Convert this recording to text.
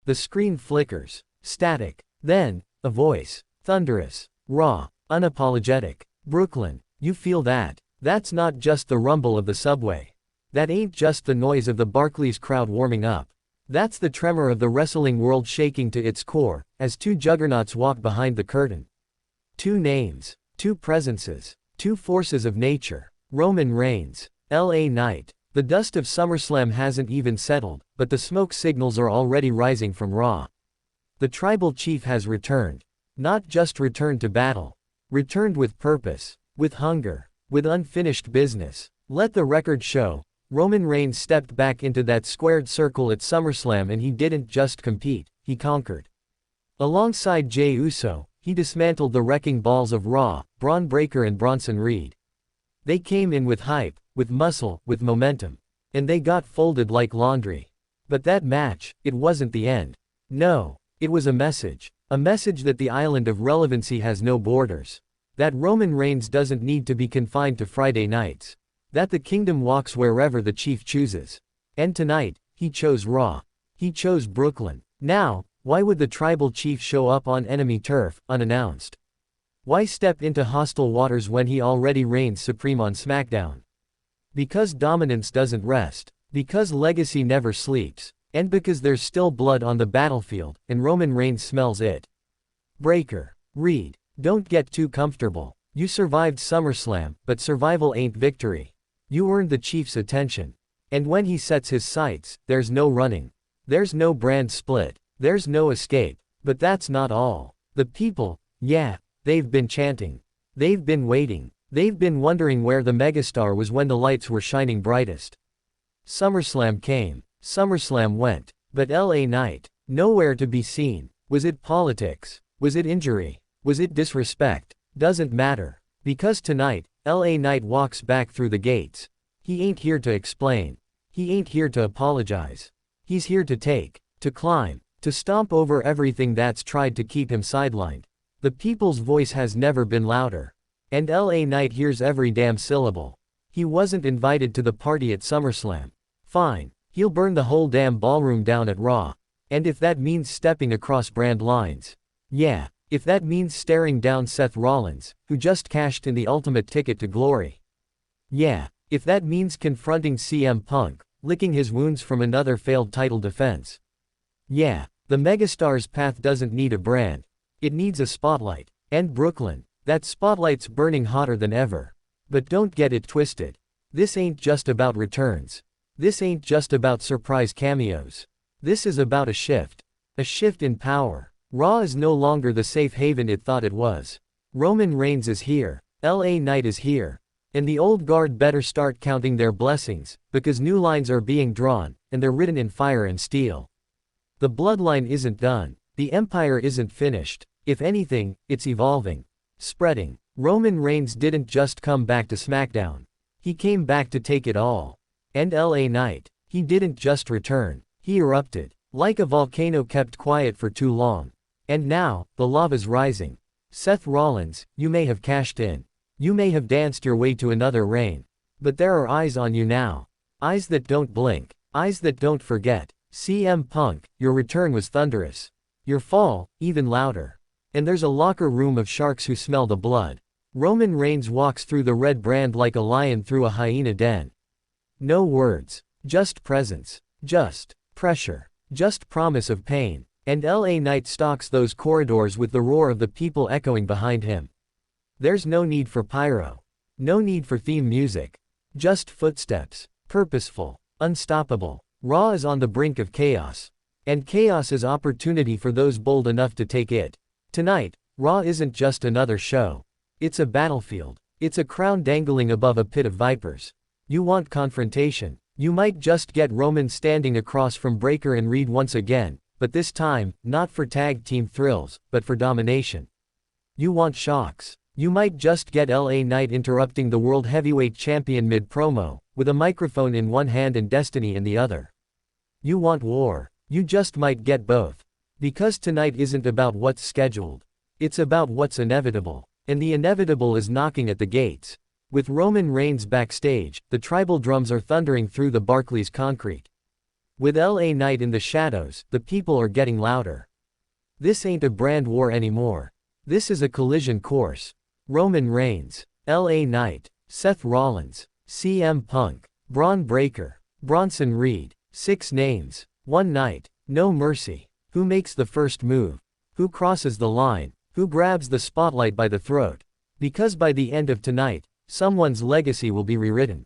The screen flickers. Static. Then, a voice. Thunderous. Raw. Unapologetic. Brooklyn, you feel that? That's not just the rumble of the subway. That ain't just the noise of the Barclays crowd warming up. That's the tremor of the wrestling world shaking to its core, as two juggernauts walk behind the curtain. Two names. Two presences. Two forces of nature. Roman Reigns. LA Knight. The dust of SummerSlam hasn't even settled, but the smoke signals are already rising from Raw. The tribal chief has returned. Not just returned to battle. Returned with purpose. With hunger. With unfinished business. Let the record show. Roman Reigns stepped back into that squared circle at SummerSlam and he didn't just compete, he conquered. Alongside Jey Uso, he dismantled the wrecking balls of Raw, Braun Breaker and Bronson Reed. They came in with hype, with muscle, with momentum. And they got folded like laundry. But that match, it wasn't the end. No, it was a message. A message that the island of relevancy has no borders. That Roman Reigns doesn't need to be confined to Friday nights. That the kingdom walks wherever the chief chooses. And tonight, he chose Raw. He chose Brooklyn. Now, why would the tribal chief show up on enemy turf, unannounced? Why step into hostile waters when he already reigns supreme on SmackDown? Because dominance doesn't rest. Because legacy never sleeps. And because there's still blood on the battlefield, and Roman Reigns smells it. Breaker. Reed. Don't get too comfortable. You survived SummerSlam, but survival ain't victory. You earned the chief's attention. And when he sets his sights, there's no running. There's no brand split. There's no escape. But that's not all. The people, yeah, they've been chanting. They've been waiting. They've been wondering where the megastar was when the lights were shining brightest. SummerSlam came. SummerSlam went. But LA Knight, nowhere to be seen. Was it politics? Was it injury? Was it disrespect? Doesn't matter. Because tonight, LA Knight walks back through the gates. He ain't here to explain. He ain't here to apologize. He's here to take, to climb, to stomp over everything that's tried to keep him sidelined. The people's voice has never been louder. And LA Knight hears every damn syllable. He wasn't invited to the party at SummerSlam. Fine, he'll burn the whole damn ballroom down at Raw. And if that means stepping across brand lines. Yeah. If that means staring down Seth Rollins, who just cashed in the ultimate ticket to glory. Yeah, if that means confronting CM Punk, licking his wounds from another failed title defense. Yeah, the megastar's path doesn't need a brand. It needs a spotlight. And Brooklyn, that spotlight's burning hotter than ever. But don't get it twisted. This ain't just about returns. This ain't just about surprise cameos. This is about a shift. A shift in power. Raw is no longer the safe haven it thought it was. Roman Reigns is here. LA Knight is here. And the old guard better start counting their blessings, because new lines are being drawn, and they're written in fire and steel. The bloodline isn't done. The empire isn't finished. If anything, it's evolving. Spreading. Roman Reigns didn't just come back to SmackDown. He came back to take it all. And LA Knight, he didn't just return. He erupted. Like a volcano kept quiet for too long. And now, the lava's rising. Seth Rollins, you may have cashed in. You may have danced your way to another reign. But there are eyes on you now. Eyes that don't blink. Eyes that don't forget. CM Punk, your return was thunderous. Your fall, even louder. And there's a locker room of sharks who smell the blood. Roman Reigns walks through the red brand like a lion through a hyena den. No words. Just presence. Just pressure. Just promise of pain. And LA Knight stalks those corridors with the roar of the people echoing behind him. There's no need for pyro. No need for theme music. Just footsteps. Purposeful. Unstoppable. Raw is on the brink of chaos. And chaos is opportunity for those bold enough to take it. Tonight, Raw isn't just another show. It's a battlefield. It's a crown dangling above a pit of vipers. You want confrontation. You might just get Roman standing across from Breaker and Reed once again. But this time, not for tag team thrills, but for domination. You want shocks. You might just get LA Knight interrupting the World Heavyweight Champion mid-promo, with a microphone in one hand and destiny in the other. You want war. You just might get both. Because tonight isn't about what's scheduled. It's about what's inevitable. And the inevitable is knocking at the gates. With Roman Reigns backstage, the tribal drums are thundering through the Barclays concrete. With LA Knight in the shadows, the people are getting louder. This ain't a brand war anymore. This is a collision course. Roman Reigns, LA Knight, Seth Rollins, CM Punk, Braun Breaker, Bronson Reed. 6 names, 1 night, no mercy. Who makes the first move? Who crosses the line? Who grabs the spotlight by the throat? Because by the end of tonight, someone's legacy will be rewritten.